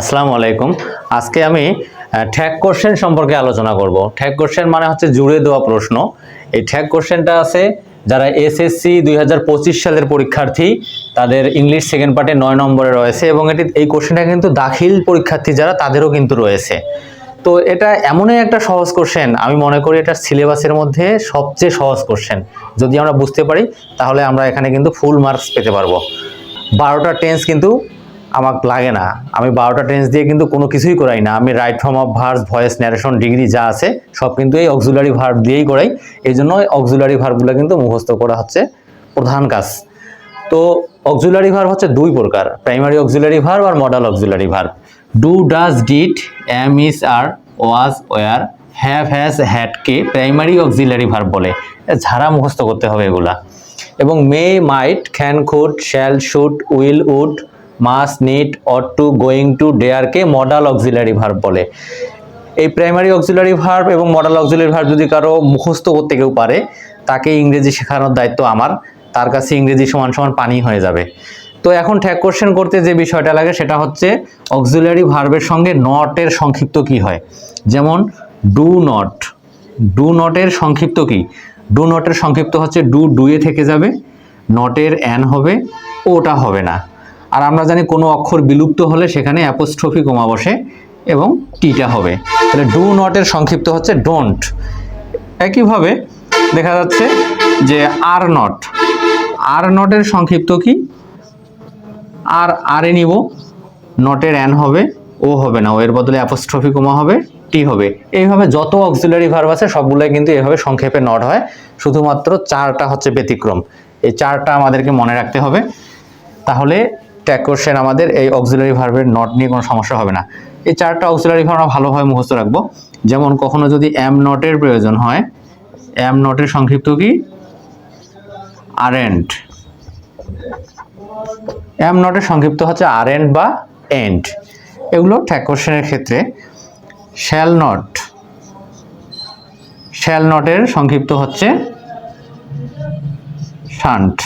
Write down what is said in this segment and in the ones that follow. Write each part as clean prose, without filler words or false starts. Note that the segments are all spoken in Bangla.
আসসালামু আলাইকুম। আজকে আমি ট্যাগ কোশ্চেন সম্পর্কে আলোচনা করব। ট্যাগ কোশ্চেন মানে হচ্ছে জুড়ে দেওয়া প্রশ্ন। এই ট্যাগ কোশ্চেনটা আছে যারা এসএসসি 2025 সালের পরীক্ষার্থী তাদের ইংলিশ সেকেন্ড পার্টে 9 নম্বরে রয়েছে এবং এই কোশ্চেনটা কিন্তু দাখিল পরীক্ষার্থী যারা তাদেরও কিন্তু রয়েছে। তো এটা এমনই একটা সহজ কোশ্চেন, আমি মনে করি এটা সিলেবাসের মধ্যে সবচেয়ে সহজ কোশ্চেন। যদি আমরা বুঝতে পারি তাহলে আমরা এখানে কিন্তু ফুল মার্কস পেতে পারবো। 12টা টেন্স কিন্তু আমার লাগে না, আমি 12টা টেন্স দিয়ে কিন্তু কোনো কিছুই করাই না। আমি right form of verbs, voice, narration, degree যা আছে সব কিন্তু এই অক্সিলারি ভার্ব দিয়েই করাই। এই জন্য অক্সিলারি ভার্বগুলো কিন্তু মুখস্থ করা হচ্ছে প্রধান কাজ। তো অক্সিলারি ভার্ব হচ্ছে দুই প্রকার, প্রাইমারি অক্সিলারি ভার্ব আর modal auxiliary verb. Do, does, did, am, is, are, was, were, have, has, had কে প্রাইমারি অক্সিলারি ভার্ব বলে। ঝাড়া মুখস্থ করতে হবে এগুলা। এবং may, might, can, could, shall, should, will, would, must, need, ought to, going to, dare কে মডাল অক্সিলারি ভার্ব বলে। এই প্রাইমারি অক্সিলারি ভার্ব এবং মডাল অক্সিলারি ভার্ব যদি কারো মুখস্থ করতে কেউ পারে, তাকে ইংরেজি শেখানোর দায়িত্ব আমার। তার কাছে ইংরেজি সমান সমান পানি হয়ে যাবে। তো এখন ট্যাগ কোশ্চেন করতে যে বিষয়টা লাগে সেটা হচ্ছে অক্সিলারি ভার্বের সঙ্গে নটের সংক্ষিপ্ত কি হয়। যেমন ডু নট, ডু নটের সংক্ষিপ্ত কি? ডু নটের সংক্ষিপ্ত হচ্ছে ডু, ডুয়ে থেকে যাবে, নটের অ্যান হবে, ওটা হবে না। আর আমরা জানি কোনো অক্ষর বিলুপ্ত হলে সেখানে অ্যাপোস্ট্রফি কমা বসে এবং টিটা হবে। তাহলে ডু নটের সংক্ষিপ্ত হচ্ছে ডোন্ট। একইভাবে দেখা যাচ্ছে যে আর নট, আর নটের সংক্ষিপ্ত কি? আর আরে নিব, নটের অ্যান হবে, ও হবে না, ও এর বদলে অ্যাপোস্ট্রফি কমা হবে, টি হবে। এইভাবে যত অক্সিলারি ভার্ব আছে সবগুলোই কিন্তু এভাবে সংক্ষেপে নট হয়। শুধুমাত্র 4টা হচ্ছে ব্যতিক্রম। এই 4টা আমাদেরকে মনে রাখতে হবে, তাহলে ট্যাগ কোশ্চেন আমাদের এই অক্সিলারি ভার্বের নট নিয়ে কোনো সমস্যা হবে না। এই 4টা অক্সিলারি ভার্ব আমরা ভালোভাবে মুখস্থ রাখবো। যেমন কখনো যদি এম নটের প্রয়োজন হয়, এম নটের সংক্ষিপ্ত কি? আরেন্ট। এম নটের সংক্ষিপ্ত হচ্ছে আরেন্ট বা এন্ড। এগুলো ট্যাগ কোশ্চেনের ক্ষেত্রে। শ্যাল নট, শ্যাল নটের সংক্ষিপ্ত হচ্ছে শান্ট।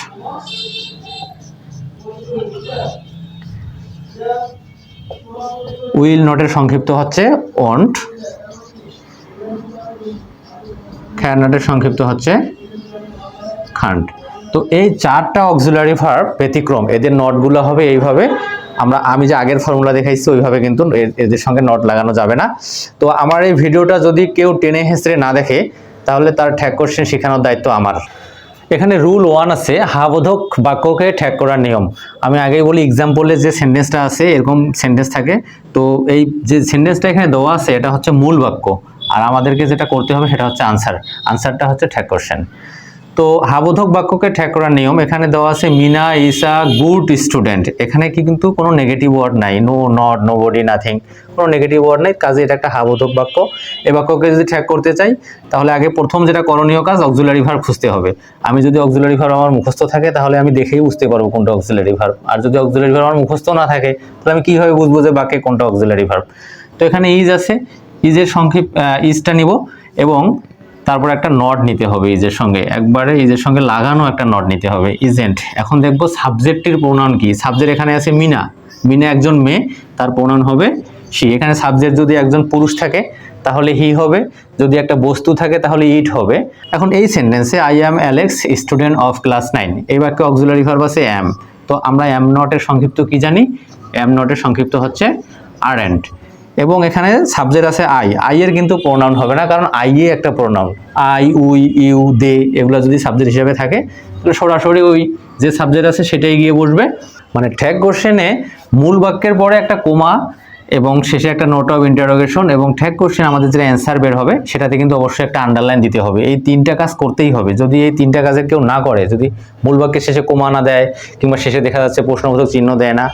উইল নটের সংক্ষিপ্ত হচ্ছে ওন্ট। ক্যান নটের সংক্ষিপ্ত হচ্ছে খান্ট। তো এই 4টা অক্সিলারি ভার্ব ব্যতিক্রম, এদের নটগুলো হবে এইভাবে। আমি যে আগের ফর্মুলা দেখাইছি ওইভাবে কিন্তু এদের সঙ্গে নট লাগানো যাবে না। তো আমার এই ভিডিওটা যদি কেউ টেনে হেসড়ে না দেখে তাহলে তার ট্যাগ কোশ্চেন শেখানোর দায়িত্ব আমার। এখানে রুল 1 আছে, হাবোধক বাক্যকে ট্যাগ করার নিয়ম। আমি আগেই বলি, এক্সাম্পলে যে সেন্টেন্সটা আছে এরকম সেন্টেন্স থাকে। তো এই যে সেন্টেন্সটা এখানে দেওয়া আছে এটা হচ্ছে মূল বাক্য, আর আমাদেরকে যেটা করতে হবে সেটা হচ্ছে আনসার। আনসারটা হচ্ছে ট্যাগ কোশ্চেন। তো হাবোধক বাক্যকে ট্যাগ করার নিয়ম এখানে দেওয়া আছে, Meena is a good student. এখানে কি কিন্তু কোনো নেগেটিভ ওয়ার্ড নাই, নো, নট, নোবডি, নাথিং, কোনো নেগেটিভ ওয়ার্ড নেই, কাজে এটা একটা হাবোধক বাক্য। এই বাক্যকে যদি ট্যাগ করতে চাই তাহলে আগে প্রথম যেটা করণীয় কাজ, অক্সিলারি ভার্ব খুঁজতে হবে। আমি যদি অক্সিলারি ভার্ব আমার মুখস্থ থাকে তাহলে আমি দেখেই বুঝতে পারবো কোনটা অক্সিলারি ভার্ব। আর যদি অক্সিলারি ভার্ব আমার মুখস্থ না থাকে তাহলে আমি কিভাবে বুঝবো যে বাক্যে কোনটা অক্সিলারি ভার্ব। তো এখানে ইজ আছে, ইজের সংক্ষিপ্ত ইজটা নিব এবং তারপর একটা নট নিতে হবে ইজের সঙ্গে, একবারে ইজের সঙ্গে লাগানো একটা নট নিতে হবে, ইজেন্ট। এখন দেখবো সাবজেক্টের প্রোনাউন কি। সাবজেক্ট এখানে আছে মিনা, মিনা একজন মেয়ে, তার প্রোনাউন হবে শি। এখানে সাবজেক্ট যদি একজন পুরুষ থাকে তাহলে হি হবে, যদি একটা বস্তু থাকে তাহলে ইট হবে। এখন এই সেন্টেন্সে I am Alex, student of class 9, এই বাক্যে অক্সিলারি ভার্ব আছে অ্যাম। তো আমরা অ্যাম নটের সংক্ষিপ্ত কি জানি? অ্যাম নটের সংক্ষিপ্ত হচ্ছে আরেন্ট। এবং এখানে সাবজেক্ট আছে আই, আই এর কিন্তু প্রোনাউন হবে না, কারণ আই এ একটা প্রোনাউন। আই, উই, ইউ, দে এগুলো যদি সাবজেক্ট হিসেবে থাকে তাহলে সরাসরি ওই যে সাবজেক্ট আছে সেটাই গিয়ে বসবে। মানে ট্যাগ কোশ্চেনে মূল বাক্যের পরে একটা কোমা এবং শেষে একটা নোট অফ ইন্টারোগেশন, এবং ট্যাগ কোশ্চেন আমাদের যেটা অ্যান্সার বের হবে সেটাতে কিন্তু অবশ্যই একটা আন্ডারলাইন দিতে হবে। এই 3টা কাজ করতেই হবে। যদি এই 3টা কাজের কেউ না করে, যদি মূল বাক্যের শেষে কোমা না দেয় কিংবা শেষে দেখা যাচ্ছে প্রশ্নবোধক চিহ্ন দেয় না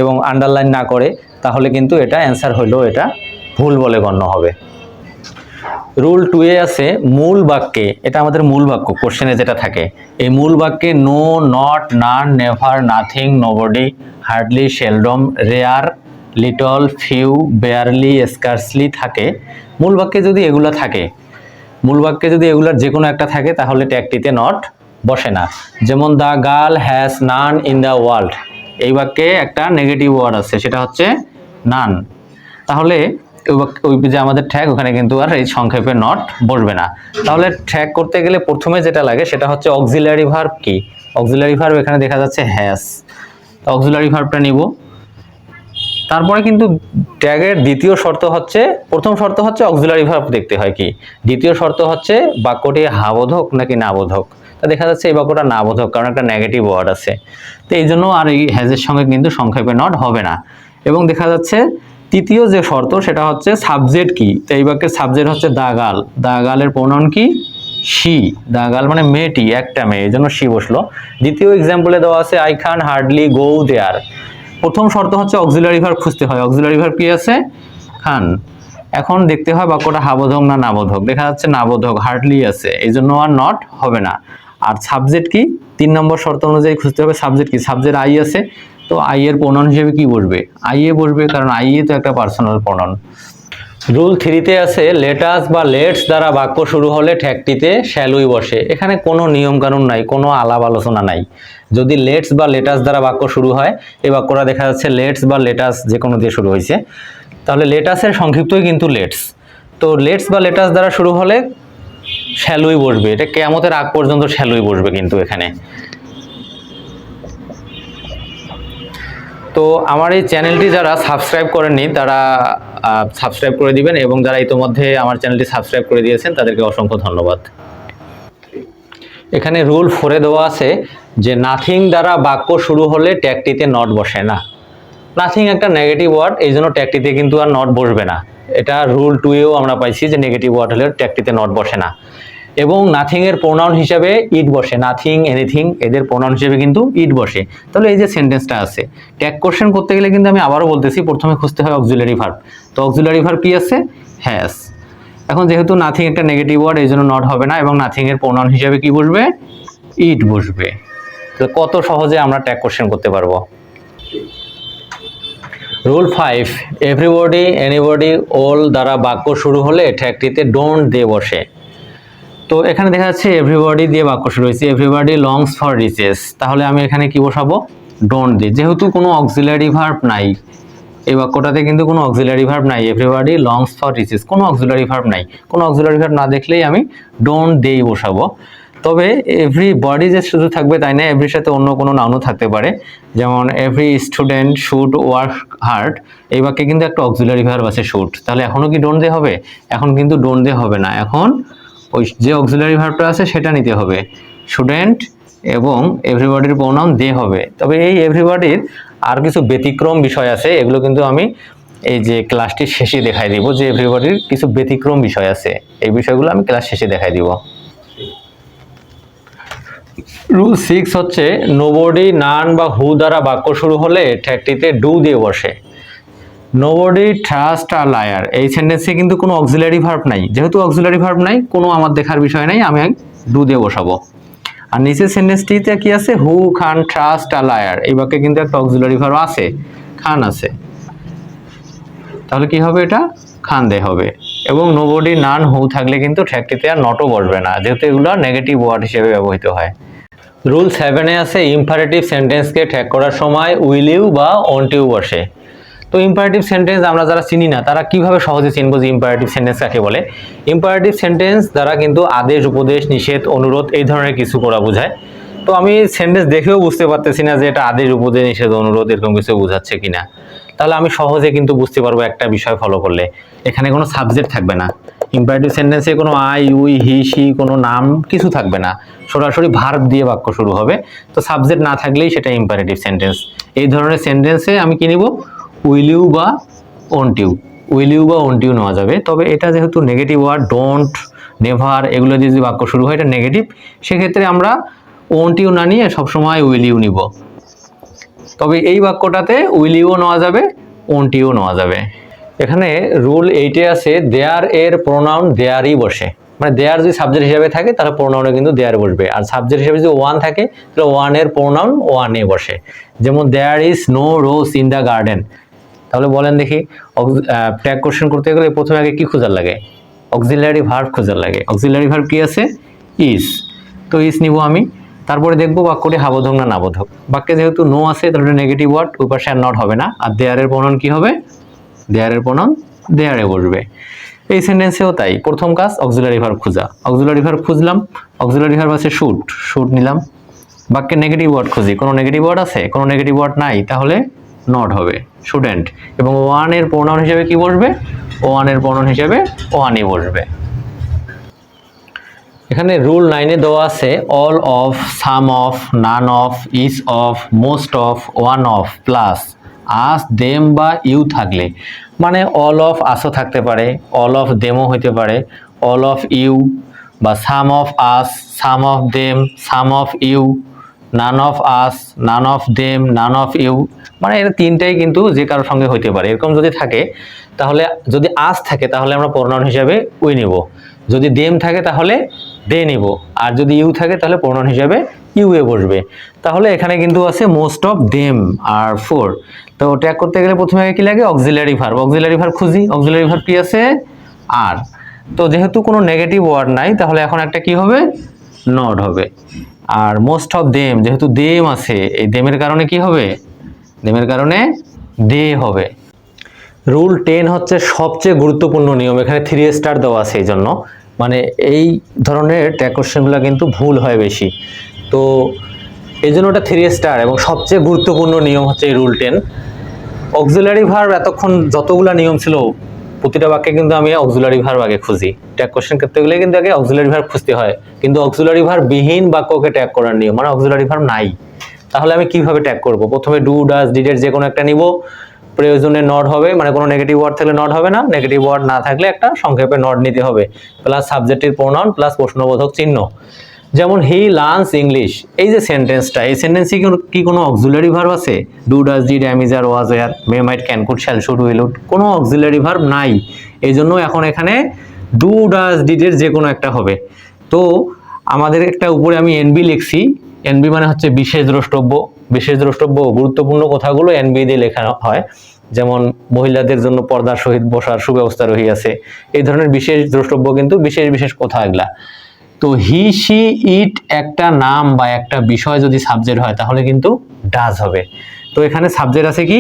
এবং আন্ডারলাইন না করে, তাহলে কিন্তু এটা অ্যান্সার হইলেও এটা ভুল বলে গণ্য হবে। রুল 2 এ আছে মূল বাক্যে, এটা আমাদের মূল বাক্য কোশ্চেনে যেটা থাকে, এই মূল বাক্যে no, not, none, never, nothing, nobody, hardly, seldom, rare, little, few, barely, scarcely থাকে। মূল বাক্যে যদি এগুলো থাকে, মূল বাক্যে যদি এগুলোর যে কোনো একটা থাকে তাহলে ট্যাগটিতে নট বসে না। যেমন the girl has none in the world, এই বাক্যে একটা নেগেটিভ ওয়ার্ড আছে, সেটা হচ্ছে নান, তাহলে ওই যে আমাদের ট্যাগ ওখানে কিন্তু আর এই সংক্ষেপে নট বসবে না। তাহলে ট্যাগ করতে গেলে প্রথমে যেটা লাগে সেটা হচ্ছে অক্সিলারি ভার্ব। কি অক্সিলারি ভার্ব? এখানে দেখা যাচ্ছে হ্যাজ, অক্সিলারি ভার্বটা নিব। তারপরে কিন্তু ট্যাগের দ্বিতীয় শর্ত হচ্ছে, প্রথম শর্ত হচ্ছে অক্সিলারি ভার্ব দেখতে হয় কি, দ্বিতীয় শর্ত হচ্ছে বাক্যটি হাবোধক নাকি নাবোধক। তা দেখা যাচ্ছে এই বাক্যটা নাবোধক, কারণ একটা নেগেটিভ ওয়ার্ড আছে। তো এই জন্য আর এই হ্যাজের সঙ্গে কিন্তু সংক্ষেপে নট হবে না। এবং দেখা যাচ্ছে তৃতীয় যে শর্ত সেটা হচ্ছে সাবজেক্ট কি। তো এই বাক্যের সাবজেক্ট হচ্ছে দা গার্ল, দা গার্লের প্রোনাউন কি শি, দা গার্ল মানে মেয়েটি, একটা মেয়ে, এই জন্য শি বসলো। দ্বিতীয় এক্সাম্পলে দেওয়া আছে আই ক্যান হার্ডলি গো দেয়ার। প্রথম শর্ত হচ্ছে অক্সিলারি ভার্ব খুঁজতে হয়, অক্সিলারি ভার্ব কি আছে? খান। এখন দেখতে হয় বাক্যটা হাবোধক না নাবোধক, দেখা যাচ্ছে নাবোধক, হার্ডলি আছে, এই জন্য আর নট হবে না। আর সাবজেক্ট কি? 3 নম্বর শর্ত অনুযায়ী খুঁজতে হবে সাবজেক্ট কি। সাবজেক্ট আই আছে, তো আই এর প্রোনাউন হিসেবে কি বসবে? আই এ বসবে, কারণ আই এ তো একটা পার্সোনাল প্রোনাউন। রুল 3-তে আছে লেটাস বা লেটস দ্বারা বাক্য শুরু হলে ঠ্যাকটিতে শ্যালুই বসে। এখানে কোনো নিয়ম কানুন নাই, কোনো আলাপ আলোচনা নাই। যদি লেটস বা লেটাস দ্বারা বাক্য শুরু হয়, এই বাক্যটা দেখা যাচ্ছে লেটস বা লেটাস যে কোনো দিয়ে শুরু হয়েছে, তাহলে লেটাসের সংক্ষিপ্তই কিন্তু লেটস। তো লেটস বা লেটাস দ্বারা শুরু হলে শ্যালুই বসবে, এটা কিয়ামতের আগ পর্যন্ত শ্যালুই বসবে কিন্তু এখানে। তো আমার এই চ্যানেলটি যারা সাবস্ক্রাইব করেননি তারা সাবস্ক্রাইব করে দিবেন, এবং যারা ইতোমধ্যে আমার চ্যানেলটি সাবস্ক্রাইব করে দিয়েছেন তাদেরকে অসংখ্য ধন্যবাদ। এখানে রুল 4-এ দেওয়া আছে যে নাথিং দ্বারা বাক্য শুরু হলে ট্যাগটিতে নট বসে না। নাথিং একটা নেগেটিভ ওয়ার্ড, এই জন্য ট্যাগটিতে কিন্তু আর নট বসবে না। এটা রুল 2-এও আমরা পাইছি যে নেগেটিভ ওয়ার্ড হলে ট্যাগটিতে নট বসে না। এবং নাথিং এর প্রোনাউন হিসাবে ইট বসে, নাথিং, এনিথিং এদের প্রোনাউন হিসেবে কিন্তু ইট বসে। তাহলে এই যে সেন্টেন্সটা আছে, ট্যাগ কোশ্চেন করতে গেলে কিন্তু আমি আবারও বলতেছি প্রথমে খুঁজতে হয় অক্সিলারি ভার্ব। তো অক্সিলারি ভার্ব কি আছে? হ্যাজ। এখন যেহেতু নাথিং একটা নেগেটিভ ওয়ার্ড, এই জন্য নট হবে না, এবং নাথিং এর প্রোনাউন হিসাবে কি বসবে? ইট বসবে। তো কত সহজে আমরা ট্যাগ কোশ্চেন করতে পারবো। রুল 5, এভরিবডি, এনিবডি, অল দ্বারা বাক্য শুরু হলে ট্যাগটিতে ডোন্ট দে বসে। তো এখানে দেখা যাচ্ছে এভরিবডি দিয়ে বাক্য শুরু হয়েছে, এভরিবডি লংস ফর রিচেস, তাহলে আমি এখানে কি বসাবো? Don't they. যেহেতু কোনো অক্সিলারি ভার্ব নাই, এই বাক্যটাতে কিন্তু কোনো অক্সিলারি ভার্ব নাই, এভরিবডি লংস ফর রিচেস, কোনো অক্সিলারি ভার্ব নাই। কোনো অক্সিলারি ভার্ব না দেখলেই আমি ডোন্ট দেই বসাবো। তবে এভরিবডি যে শুধু থাকবে তাই না, এভরির সাথে অন্য কোনো নাউনও থাকতে পারে, যেমন every student should work hard, এই বাক্যে কিন্তু একটা অক্সিলারি ভার্ব আছে শুড, তাহলে এখনো কি ডোন্ট দে হবে? এখন কিন্তু ডোন্ট দে হবে না, এখন ওই যে অক্সিলারি ভার্বটা আছে সেটা নিতে হবে, স্টুডেন্ট, এবং এভরিবডির প্রোনাউন দে হবে। তবে এই এভরিবডির আর কিছু ব্যতিক্রম বিষয় আছে, এগুলো কিন্তু আমি এই যে ক্লাসটির শেষে দেখাই দিব, যে এভরিবডির কিছু ব্যতিক্রম বিষয় আছে, এই বিষয়গুলো আমি ক্লাস শেষে দেখাই দিব। রুল 6 হচ্ছে নোবডি, নান বা হু দ্বারা বাক্য শুরু হলে ট্যাগটিতে ডু দিয়ে বসে। নোবডি ট্রাস্ট আ লায়ার, এই সেন্টেন্সে কিন্তু কোনো অক্সিলারি ভার্ব নাই, যেহেতু অক্সিলারি ভার্ব নাই কোনো আমার দেখার বিষয় নাই, আমি ডু দিয়ে বসাবো। আর নিচের সেন্টেন্সটিতে কি আছে? হু খান ট্রাস্ট আ লায়ার, এই বাক্যে কিন্তু একটা অক্সিলারি ভার্ব আছে, খান আছে, তাহলে কি হবে? এটা খান দে হবে। এবং নোবডি, নান, হু থাকলে কিন্তু ট্যাগটিতে আর নটও বসবে না, যেহেতু এগুলো নেগেটিভ ওয়ার্ড হিসেবে ব্যবহৃত হয়। রুল 7-এ আছে ইম্পারেটিভ সেন্টেন্সকে ট্যাগ করার সময় উইল ইউ বা ওন্ট ইউ বসে। তো ইম্পারেটিভ সেন্টেন্স আমরা যারা চিনি না তারা কিভাবে সহজে চিনবো যে ইম্পারেটিভ সেন্টেন্স কাকে বলে? ইম্পারেটিভ সেন্টেন্স দ্বারা কিন্তু আদেশ, উপদেশ, নিষেধ, অনুরোধ এই ধরনের কিছু করা বোঝায়। তো আমি সেন্টেন্স দেখেও বুঝতে পারতেছি না যে এটা আদেশ, উপদেশ, নিষেধ, অনুরোধ এরকম কিছু বোঝাচ্ছে কিনা। তাহলে আমি সহজে কিন্তু বুঝতে পারবো একটা বিষয় ফলো করলে, এখানে কোনো সাবজেক্ট থাকবে না। ইম্পারেটিভ সেন্টেন্সে কোনো আই, উই, হি, শি কোনো নাম কিছু থাকবে না, সরাসরি ভার্ব দিয়ে বাক্য শুরু হবে। তো সাবজেক্ট না থাকলেই সেটা ইম্পারেটিভ সেন্টেন্স। এই ধরনের সেন্টেন্সে আমি কি নিব? উইল ইউ বা ওন্ট ইউ, উইল ইউ বা ওন্ট ইউ নেওয়া যাবে। তবে এটা যেহেতু নেগেটিভ ওয়ার্ড, ডোন্ট, নেভার এগুলো দিয়ে যদি বাক্য শুরু হয় এটা নেগেটিভ, সেক্ষেত্রে আমরা ওন্ট ইউ না নিয়ে সবসময় উইল ইউ নিব। তবে এই বাক্যটাতে উইল ইউ নেওয়া যাবে, ওন্ট ইউ নেওয়া যাবে। এখানে রুল 8-এ আছে দেয়ার এর প্রোনাউন দেয়ারই বসে, মানে দেয়ার যদি সাবজেক্ট হিসেবে থাকে তাহলে প্রোনাউনে কিন্তু দেয়ার বসবে, আর সাবজেক্ট হিসেবে যদি ওয়ান থাকে তাহলে ওয়ান এর প্রোনাউন ওয়ানে বসে। যেমন there is no rose in the garden, তাহলে বলেন দেখি ট্যাগ কোশ্চেন করতে গেলে প্রথমে আগে কি খোঁজার লাগে? অক্সিলারি ভার্ব খোঁজার লাগে। অক্সিলারি ভার্ব কি আছে? ইজ, তো ইজ নিব আমি। তারপরে দেখবো বাক্যটি হাবোধক না নাবোধক। বাক্যে যেহেতু নো আছে তাহলে নেগেটিভ ওয়ার্ড, ওই পাশে আর নট হবে না, আর দেয়ারের প্রোনাউন কি হবে? দেয়ারের প্রোনাউন দেয়ারে বসবে। এই সেন্টেন্সেও তাই, প্রথম কাজ অক্সিলারি ভার্ব খোঁজা, অক্সিলারি ভার্ব খুঁজলাম, অক্সিলারি ভার্ব আছে শুড, শুড নিলাম। বাক্যে নেগেটিভ ওয়ার্ড খুঁজি, কোনো নেগেটিভ ওয়ার্ড আছে, কোনো নেগেটিভ ওয়ার্ড নাই, তাহলে নট হবে, শুডেন্ট। এবং ওয়ান এর প্রোনাউন হিসেবে কি বসবে, ওয়ান এর প্রোনাউন হিসেবে ওয়ানই বসবে। এখানে রুল 9 দেওয়া আছে all of, some of, none of, each of, most of, one of plus us, them বা ইউ থাকলে, মানে অল অফ আসও থাকতে পারে, অল অফ দেমও হইতে পারে, অল অফ ইউ বা some of us, some of them, some of you, none of us, none of them, none of you, মানে এর তিনটাই কিন্তু যে কারোর সঙ্গে হইতে পারে। এরকম যদি থাকে তাহলে, যদি আস থাকে তাহলে আমরা প্রোনাউন হিসাবে উই নিব, যদি দেম থাকে তাহলে দে নিব, আর যদি ইউ থাকে তাহলে প্রোনাউন হিসাবে ইউ এ বসবে। তাহলে এখানে কিন্তু আছে most of them are for. তো ট্যাগ করতে গেলে প্রথমে কি লাগে, অক্সিলারি ভার্ব, অক্সিলারি ভার্ব খুঁজি, অক্সিলারি ভার্ব কি আছে আর। তো যেহেতু কোনো নেগেটিভ ওয়ার্ড নাই তাহলে এখন একটা কি হবে, নট হবে। আর মোস্ট অফ দেম, যেহেতু দেম আছে, এই দেমের কারণে কি হবে, দেমের কারণে দে হবে। রুল 10 হচ্ছে সবচেয়ে গুরুত্বপূর্ণ নিয়ম, এখানে 3 স্টার দেওয়া আছে, এই জন্য মানে এই ধরনের ট্যাগ কোশ্চেনগুলো কিন্তু ভুল হয় বেশি, তো এই জন্য ওটা 3 স্টার। এবং সবচেয়ে গুরুত্বপূর্ণ নিয়ম হচ্ছে এই রুল 10। অক্সিলারি ভার্ব এতক্ষণ যতগুলা নিয়ম ছিল প্রতিটা বাক্যে কিন্তু আমি অক্সিলারি ভার্ব আগে খুঁজি, ট্যাগ কোশ্চেন করতে গেলে কিন্তু আগে অক্সিলারি ভার্ব খুঁজতে হয়, কিন্তু অক্সিলারি ভার্ব বিহীন বাক্যকে ট্যাগ করার নিয়ম, মানে অক্সিলারি ভার্ব নাই, তাহলে আমি কিভাবে ট্যাগ করব, প্রথমে ডু, ডাজ, ডিডের যে কোনো একটা নিব, প্রয়োজনে নট হবে, মানে কোনো নেগেটিভ ওয়ার্ড থাকলে নট হবে না, নেগেটিভ ওয়ার্ড না থাকলে একটা সংক্ষেপে নট নিতে হবে, প্লাস সাবজেক্টের প্রোনাউন প্লাস প্রশ্নবোধক চিহ্ন। যেমন হি লার্নস ইংলিশ, এই যে সেন্টেন্সটা, এই সেন্টেন্সে কি কোনো অক্সিলারি ভার্ব আছে, do, does, did, am, is, are, was, were, may, might, can, could, shall, should, will, would, কোনো অক্সিলারি ভার্ব নাই, এই জন্য এখন এখানে ডু, ডাজ, ডিডের যে কোনো একটা হবে। তো আমাদের একটা উপরে আমি এনবি লিখছি, এনবি মানে হচ্ছে বিশেষ দ্রষ্টব্য, বিশেষ দ্রষ্টব্য গুরুত্বপূর্ণ কথাগুলো এনবি দিয়ে লেখা হয়, যেমন মহিলাদের জন্য পর্দার সহিত বসার সুব্যবস্থা রহিয়াছে, এই ধরনের বিশেষ দ্রষ্টব্য কিন্তু বিশেষ বিশেষ কথা এগুলা। তো হি, সি, ইট একটা নাম বা একটা বিষয় যদি সাবজেক্ট হয় তাহলে কিন্তু ডাজ হবে। তো এখানে সাবজেক্ট আছে কি,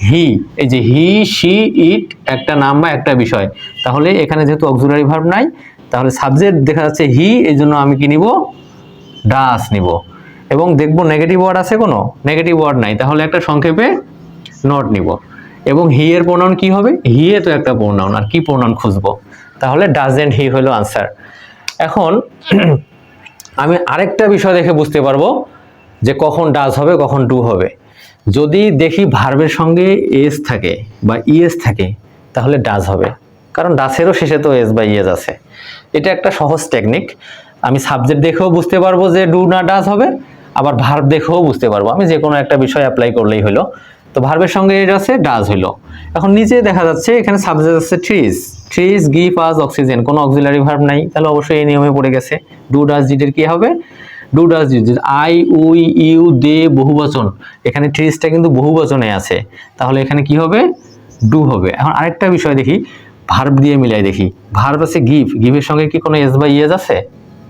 হি, এই যে হি, সি, ইট একটা নাম বা একটা বিষয়, তাহলে এখানে যেহেতু অক্সিলারি ভার্ব নাই তাহলে সাবজেক্ট দেখা যাচ্ছে হি, এই জন্য আমি কি নিব, ডাজ নিব। এবং দেখবো নেগেটিভ ওয়ার্ড আছে, কোনো নেগেটিভ ওয়ার্ড নাই, তাহলে একটা সংক্ষেপে নট নিব। এবং হি এর প্রোনাউন কি হবে, হি এ তো একটা প্রোনাউন, আর কি প্রোনাউন খুঁজবো, তাহলে ডাজেন্ট হি হলো আনসার। এখন আমি আরেকটা বিষয় দেখে বুঝতে পারবো যে কখন ডাজ হবে কখন ডু হবে। যদি দেখি ভার্বের সঙ্গে এস থাকে বা ইএস থাকে তাহলে ডাজ হবে, কারণ ডাসেরও শেষে তো এস বা ইএস আছে। এটা একটা সহজ টেকনিক, আমি সাবজেক্ট দেখেও বুঝতে পারবো যে ডু না ডাজ হবে, আবার ভার্ব দেখেও বুঝতে পারবো, আমি যে কোনো একটা বিষয় অ্যাপ্লাই করলেই হলো। তো ভার্বের সঙ্গে এস আছে, ডাজ হইলো। এখন নিচে দেখা যাচ্ছে এখানে সাবজেক্ট আছে trees, trees give us oxygen, কোনো অক্সিলারি ভার্ব নাই, তাহলে অবশ্যই এই নিয়মে পড়ে গেছে। ডু, ডাজ, ডিডের কি হবে, do, does, did, I, we, you, they বহুবচন, এখানে ট্রিজটা কিন্তু বহুবচনে আছে, তাহলে এখানে কি হবে, ডু হবে। এখন আরেকটা বিষয় দেখি, ভার্ব দিয়ে মিলাই দেখি, ভার্ব আছে গিভ, গিভের সঙ্গে কি কোনো এস বা ইএস আছে,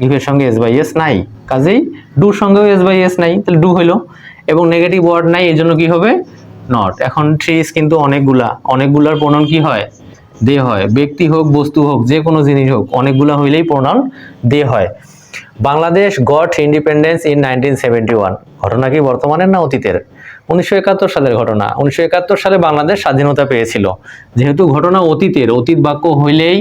গিভের সঙ্গে এস বা ইএস নাই, কাজেই ডুর সঙ্গেও এস বা ইএস নাই, তাহলে ডু হইলো। এবং নেগেটিভ ওয়ার্ড নাই, এই জন্য কি হবে, নট। এখন ট্রিজ কিন্তু অনেকগুলার প্রোনাউন কি হয়, দে হয়, ব্যক্তি হোক বস্তু হোক যে কোনো জিনিস হোক অনেকগুলা হইলেই প্রোনাউন দে হয়। বাংলাদেশ গট ইন্ডিপেন্ডেন্স ইন 1971, ঘটনা কি বর্তমানের না অতীতের, 1971 সালের ঘটনা। 1971 সালে বাংলাদেশ স্বাধীনতা পেয়েছিল। যেহেতু ঘটনা অতীতের, অতীত বাক্য হইলেই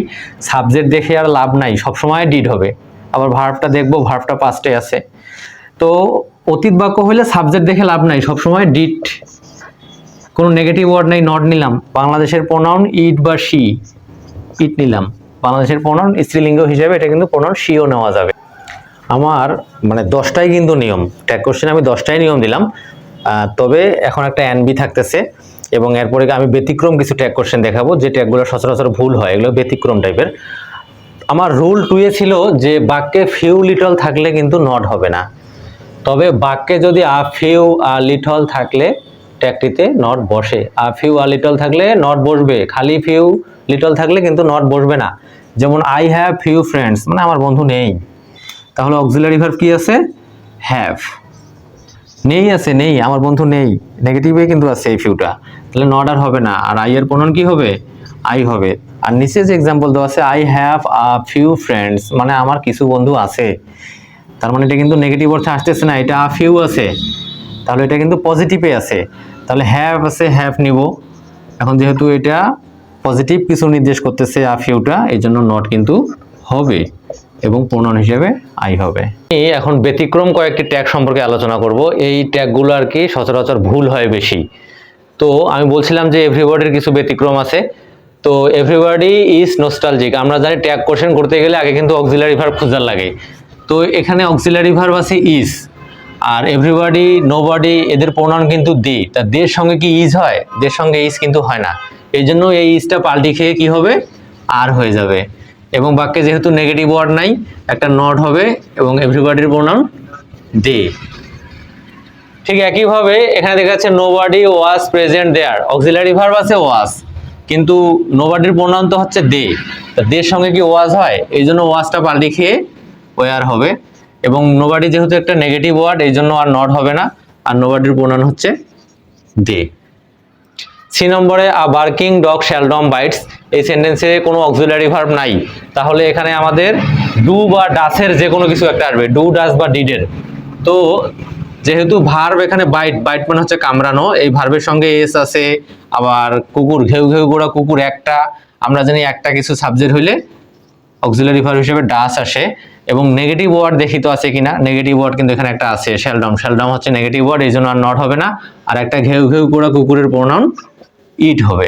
সাবজেক্ট দেখে আর লাভ নাই, সবসময় ডিড হবে। আবার ভার্বটা দেখবো, ভার্বটা পাস্টে আছে, তো অতীত বাক্য হইলে সাবজেক্ট দেখে লাভ নাই, সবসময় ডিড। কোনো নেগেটিভ ওয়ার্ড নাই, নট নিলাম। বাংলাদেশের প্রোনাউন ইট বা শি, ইট নিলাম। বাংলাদেশের প্রোনাউন স্ত্রীলিঙ্গ হিসেবে এটা কিন্তু প্রোনাউন শিও নেওয়া যাবে। আমার মানে 10টাই কিন্তু নিয়ম, ট্যাগ কোশ্চেন আমি 10টাই নিয়ম দিলাম, তবে এখন একটা এনবি থাকতেছে এবং এরপরে আমি ব্যতিক্রম কিছু ট্যাগ কোশ্চেন দেখাবো, যে ট্যাগগুলো সচরাচর ভুল হয়, এগুলো ব্যতিক্রম টাইপের। আমার রুল 2 এ ছিল যে বাক্যে ফিউ লিটল থাকলে কিন্তু নট হবে না, তবে বাক্যে যদি আ ফিউ আ লিটল থাকলে ট্যাগটিতে নট বসে। আ ফিউ আ লিটল থাকলে নট বসবে, খালি ফিউ লিটল থাকলে কিন্তু নট বসবে না। যেমন আই হ্যাভ ফিউ ফ্রেন্ডস, মানে আমার বন্ধু নেই, তাহলে অক্সিলারি ভার্ব কি আছে, হ্যাভ। নেই আছে, নেই আমার বন্ধু নেই, নেগেটিভে কিন্তু আছে এই ফিউটা, তাহলে নট আর হবে না। আর আই এর প্রণয়ন কি হবে? আই হবে। আর নিচে যে এক্সাম্পল দেওয়া আছে I have a few friends, মানে আমার কিছু বন্ধু আছে, তার মানে এটা কিন্তু নেগেটিভ অর্থে আসতেছে না, এটা আ ফিউ আছে, তাহলে এটা কিন্তু পজিটিভে আছে। তাহলে হ্যাভ আছে, হ্যাভ নিব। এখন যেহেতু এটা পজিটিভ কিছু নির্দেশ করতেছে আ ফিউটা, এই জন্য নট কিন্তু হবে এবং প্রণয়ন হিসেবে আই হবে। এখন ব্যতিক্রম কয়েকটি ট্যাগ সম্পর্কে আলোচনা করব। এই ট্যাগগুলো আর কি সচরাচর ভুল হয় বেশি। তো আমি বলছিলাম যে এভরিবডির কিছু ব্যতিক্রম আছে। তো এভরিবডি ইজ নস্টালজিক, আমরা জানি ট্যাগ কোশ্চেন করতে গেলে আগে কিন্তু অক্সিলারি ভার্ব খোঁজার লাগে। তো এখানে অক্সিলারি ভার্ব আছে ইজ, আর এভরিবডি, নোবডি এদের প্রোনাউন কিন্তু দে। তা দের সঙ্গে কি ইজ হয়? দের সঙ্গে ইজ কিন্তু হয় না, এই জন্য এই ইজটা পাল্টি খেয়ে কি হবে? আর হয়ে যাবে। এবং বাক্যে যেহেতু নেগেটিভ ওয়ার্ড নাই, একটা নট হবে এবং এভরিবডির প্রোনাউন দে। ঠিক একইভাবে এখানে দেখা যাচ্ছে nobody was present there, auxiliary verb আছে ওয়াজ, কিন্তু নোবডির প্রোনাউন তো হচ্ছে দে, তা দের সঙ্গে কি ওয়াজ হয়? এই জন্য ওয়াজটা পাল্টি খেয়ে ওয়ার হবে। এবং নোবডি যেহেতু একটা নেগেটিভ ওয়ার্ড, এই জন্য আর নট হবে না, আর নোবডির প্রোনাউন হচ্ছে দে। সি নম্বরে আ বার্কিং ডগ শ্যালডম বাইটস, এই সেন্টেন্সে কোনো অক্সিলারি ভার্ব নাই, তাহলে এখানে আমাদের ডু বা ডাসের যে কোনো কিছু একটা আসবে, ডু ডাস বা ডিডের। তো যেহেতু ভার্ব এখানে বাইট, বাইট মানে হচ্ছে কামড়ানো, এই ভার্বের সঙ্গে এস আছে, আবার কুকুর, ঘেউ ঘেউ গোড়া কুকুর একটা, আমরা জানি একটা কিছু সাবজেক্ট হইলে অক্সিলারি ভার্ব হিসেবে ডাস আসে। এবং নেগেটিভ ওয়ার্ড দেখি তো আছে কিনা, নেগেটিভ ওয়ার্ড কিন্তু এখানে একটা আছে, শ্যালডম, শ্যালডম হচ্ছে নেগেটিভ ওয়ার্ড, এই জন্য আর নট হবে না। আর একটা ঘেউ ঘেউ গোড়া কুকুরের প্রোনাউন ইট হবে।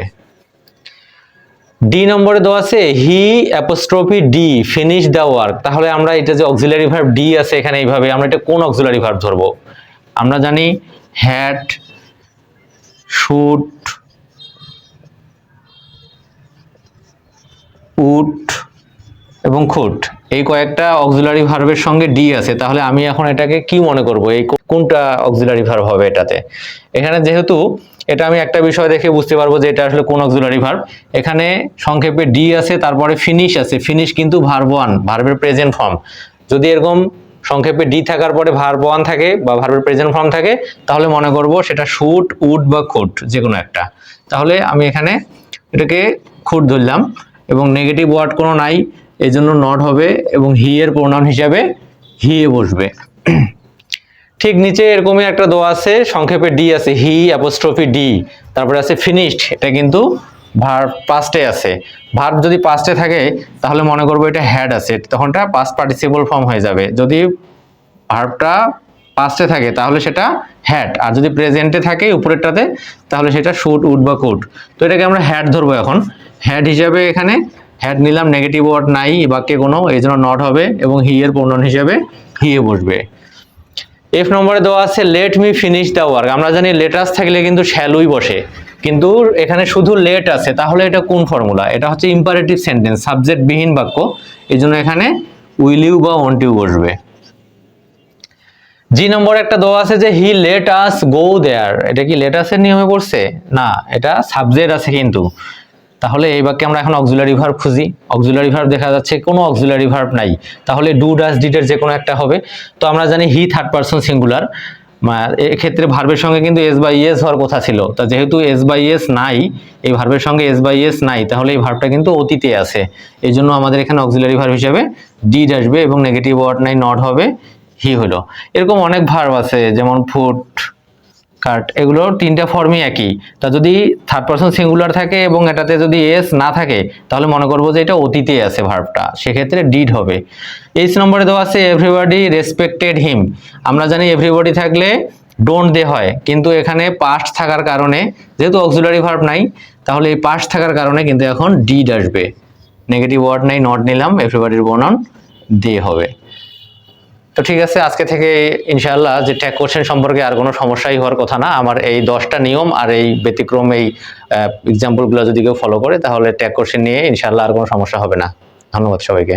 ডি নম্বরে দেওয়া আছে he apostrophe D finish the work, তাহলে আমরা এটা যে অক্সিলারি ভার্ব ডি আছে এখানে এইভাবে, আমরা এটা কোন অক্সিলারি ভার্ব ধরবো? আমরা জানি হ্যাড, শুড, উড এবং খুড, এই কয়েকটা অক্সিলারি ভার্বের সঙ্গে ডি আছে, তাহলে আমি এখন এটাকে কি মনে করব, এই কোনটা অক্সিলারি ভার্ব হবে এটাতে? এখানে যেহেতু এটা আমি একটা বিষয় দেখে বুঝতে পারবো যে এটা আসলে কোন অক্সিলারি ভার্ব। এখানে সংক্ষেপে ডি আছে, তারপরে ফিনিশ আছে, ফিনিশ কিন্তু ভার্ব ওয়ান, ভার্বের প্রেজেন্ট ফর্ম। যদি এরকম সংক্ষেপে ডি থাকার পরে ভার্ব ওয়ান থাকে বা ভার্বের প্রেজেন্ট ফর্ম থাকে, তাহলে মনে করব সেটা শুড, উড বা খুড যে কোনো একটা। তাহলে আমি এখানে এটাকে খুড ধরলাম এবং নেগেটিভ ওয়ার্ড কোনো নাই, এই জন্য নট হবে এবং হি এর প্রোনাউন হিসাবে হি এ বসবে। ঠিক নিচে এরকমই একটা দোয়া আছে, সংক্ষেপে ডি আছে, হি অ্যাপোস্ট্রফি ডি, তারপরে আছে ফিনিশড, এটা কিন্তু ভার্ব পাস্টে আছে। ভার্ব যদি পাস্টে থাকে তাহলে মনে করবো এটা হ্যাড আছে, তখনটা পাস্ট পার্টিসিপল ফর্ম হয়ে যাবে। যদি ভার্বটা পাস্টে থাকে তাহলে সেটা হ্যাড, আর যদি প্রেজেন্টে থাকে উপরেরটাতে তাহলে সেটা শুড, উড বা কুড। তো এটাকে আমরা হ্যাড ধরবো এখন, হ্যাড হিসাবে এখানে হ্যাড নিলাম, নেগেটিভ ওয়ার্ড নাই বাক্যে কোনো, এই জন্য নট হবে এবং হি এর প্রোনাউন হিসাবে হি এ বসবে। এফ নম্বরে দেওয়া আছে let me finish the work, আমরা জানি লেটাস থাকলে কিন্তু শ্যালুই বসে, কিন্তু এখানে শুধু লেট আছে, তাহলে এটা কোন ফর্মুলা? এটা হচ্ছে ইম্পারেটিভ সেন্টেন্স, সাবজেক্ট বিহীন বাক্য, এই জন্য এখানে উইল ইউ বা ওয়ন্ট ইউ বসবে। জি নম্বরে একটা দেওয়া আছে যে হি লেট আস গো দেয়ার, এটা কি লেট আসের নিয়মে পড়ছে? না, এটা সাবজেক্ট আছে কিন্তু। তাহলে এই বাক্যে আমরা এখন অক্সিলারি ভার্ব খুঁজি, অক্সিলারি ভার্ব দেখা যাচ্ছে কোনো অক্সিলারি ভার্ব নাই, তাহলে ডু ডাস ডিডের যে কোনো একটা হবে। তো আমরা জানি হি থার্ড পারসন সিঙ্গুলার, এক্ষেত্রে ভার্বের সঙ্গে কিন্তু এস বাই এস হওয়ার কথা ছিল, তা যেহেতু এস বাই এস নাই, এই ভার্বের সঙ্গে এস বাই এস নাই, তাহলে এই ভার্বটা কিন্তু অতীতে আছে, এই জন্য আমাদের এখানে অক্সিলারি ভার্ব হিসেবে ডিড আসবে এবং নেগেটিভ ওয়ার্ড নাই, নট হবে, হি হলো। এরকম অনেক ভার্ব আছে যেমন ফুট, কাট, এগুলো তিনটা ফর্মই একই। তা যদি থার্ড পারসন সিঙ্গুলার থাকে এবং এটাতে যদি এস না থাকে তাহলে মনে করবো যে এটা অতীতে আছে ভার্বটা, সেক্ষেত্রে ডিড হবে। এইচ নম্বরে দেওয়া আছে এভরিবডি রেসপেক্টেড হিম, আমরা জানি এভরিবডি থাকলে ডোন্ট দে হয়, কিন্তু এখানে পাস্ট থাকার কারণে যেহেতু অক্সিলারি ভার্ব নাই, তাহলে এই পাস্ট থাকার কারণে কিন্তু এখন ডিড আসবে, নেগেটিভ ওয়ার্ড নাই, নট নিলাম, এভরিবডির প্রোনাউন দে হবে। তো ঠিক আছে, আজকে থেকে ইনশাআল্লাহ যে ট্যাগ কোশ্চেন সম্পর্কে আর কোনো সমস্যাই হওয়ার কথা না। আমার এই 10টা নিয়ম আর এই ব্যতিক্রম এই এক্সাম্পলগুলো যদি কেউ ফলো করে তাহলে ট্যাগ কোশ্চেন নিয়ে ইনশাআল্লাহ আর কোনো সমস্যা হবে না। ধন্যবাদ সবাইকে।